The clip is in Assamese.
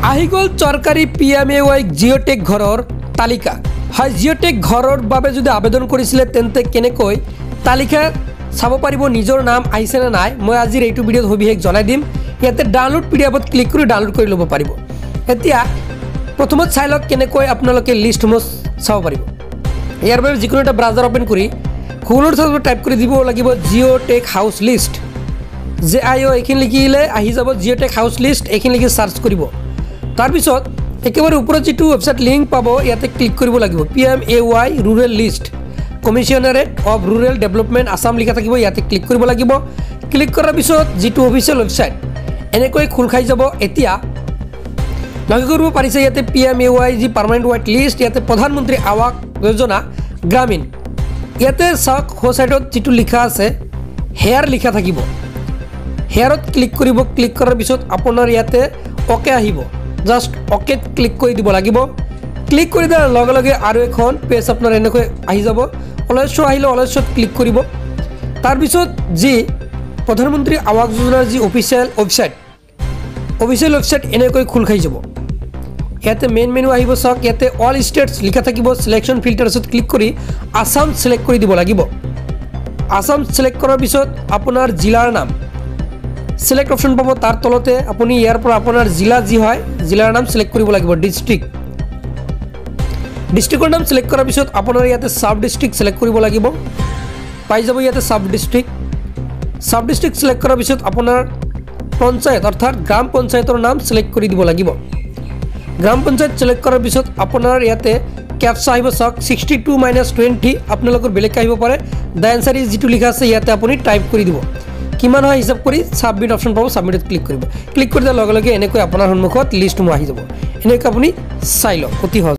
আহি গ'ল চৰকাৰী PMAY জিঅ'টেক ঘৰৰ তালিকা। হয়, জিঅ'টেক ঘৰৰ বাবে যদি আবেদন কৰিছিলে তেন্তে কেনেকৈ তালিকা চাব পাৰিব, নিজৰ নাম আহিছে নে নাই, মই আজিৰ এইটো ভিডিঅ'ত সবিশেষ জনাই দিম। ইয়াতে ডাউনলোড PDFত ক্লিক কৰি ডাউনলোড কৰি ল'ব পাৰিব। এতিয়া প্ৰথমত চাই লওক কেনেকৈ আপোনালোকে লিষ্টসমূহ চাব পাৰিব। ইয়াৰ বাবে যিকোনো এটা ব্ৰাউজাৰ অপেন কৰি গুগলৰ চাৰ্চত টাইপ কৰি দিব লাগিব জিঅ'টেক হাউচ লিষ্ট। JIO এইখিনি লিখিলে আহি যাব জিঅ'টেক হাউচ লিষ্ট, এইখিনি লিখি চাৰ্চ কৰিব। তাৰপিছত একেবাৰে ওপৰত যিটো ৱেবছাইট লিংক পাব ইয়াতে ক্লিক কৰিব লাগিব। PMAY rural list, commissionerate of rural development Assam লিখা থাকিব, ইয়াতে ক্লিক কৰিব লাগিব। ক্লিক কৰাৰ পিছত যিটো অফিচিয়েল ৱেবছাইট এনেকৈ খোল খাই যাব। এতিয়া লক্ষ্য কৰিব পাৰিছে ইয়াতে PMAY যি পাৰ্মানেণ্ট হোৱাইট লিষ্ট, ইয়াতে প্ৰধানমন্ত্ৰী আৱাস যোজনা গ্ৰামীণ, ইয়াতে চাওক সো চাইডত যিটো লিখা আছে হেয়াৰ লিখা থাকিব। হেয়াৰত ক্লিক কৰিব। ক্লিক কৰাৰ পিছত আপোনাৰ ইয়াতে অ'কে আহিব, জাষ্ট অ'কেত ক্লিক কৰি দিব লাগিব। ক্লিক কৰি দিয়াৰ লগে লগে আৰু এখন পেজ আপোনাৰ এনেকৈ আহি যাব। অলস্য আহিলে অলস্যত ক্লিক কৰিব। তাৰপিছত যি প্ৰধানমন্ত্ৰী আৱাস যোজনাৰ যি অফিচিয়েল ৱেবছাইট এনেকৈ খোল খাই যাব। ইয়াতে মেইন মেনু আহিব, চাওক ইয়াতে অল ষ্টেটছ লিখা থাকিব। চিলেকশ্যন ফিল্টাৰ্ছত ক্লিক কৰি আছাম চিলেক্ট কৰি দিব লাগিব। আছাম চিলেক্ট কৰাৰ পিছত আপোনাৰ জিলাৰ নাম সিলেক্ট অপশন পাব, তাৰ তলতে আপুনি ইয়াৰ পৰা আপোনাৰ জিলা যি হয় জিলাৰ নাম সিলেক্ট কৰিব লাগিব। ডিষ্ট্ৰিক্টৰ নাম সিলেক্ট কৰাৰ পিছত আপোনাৰ ইয়াতে সাব ডিষ্ট্ৰিক্ট সিলেক্ট কৰিব লাগিব। পাই যাব ইয়াতে সাব ডিষ্ট্ৰিক্ট সিলেক্ট কৰাৰ পিছত আপোনাৰ পঞ্চায়ত অৰ্থাৎ গ্ৰাম পঞ্চায়তৰ নাম সিলেক্ট কৰি দিব লাগিব। গ্ৰাম পঞ্চায়ত সিলেক্ট কৰাৰ পিছত আপোনাৰ ইয়াতে ক্যাপচা আহিব, চাওক 62 - 20 আপোনালোকৰ বেলেগ আহিব পাৰে। দ্য এনসাৰ ইজ যিটো লিখা আছে ইয়াতে আপুনি টাইপ কৰি দিব, কিমান হয় হিচাপ কৰি সাবমিট অপশন পাব, সাবমিটত ক্লিক কৰিব। ক্লিক কৰি দিয়াৰ লগে লগে এনেকৈ আপোনাৰ সন্মুখত লিষ্টসমূহ আহি যাব। এনেকৈ আপুনি চাই লওক, অতি সহজ।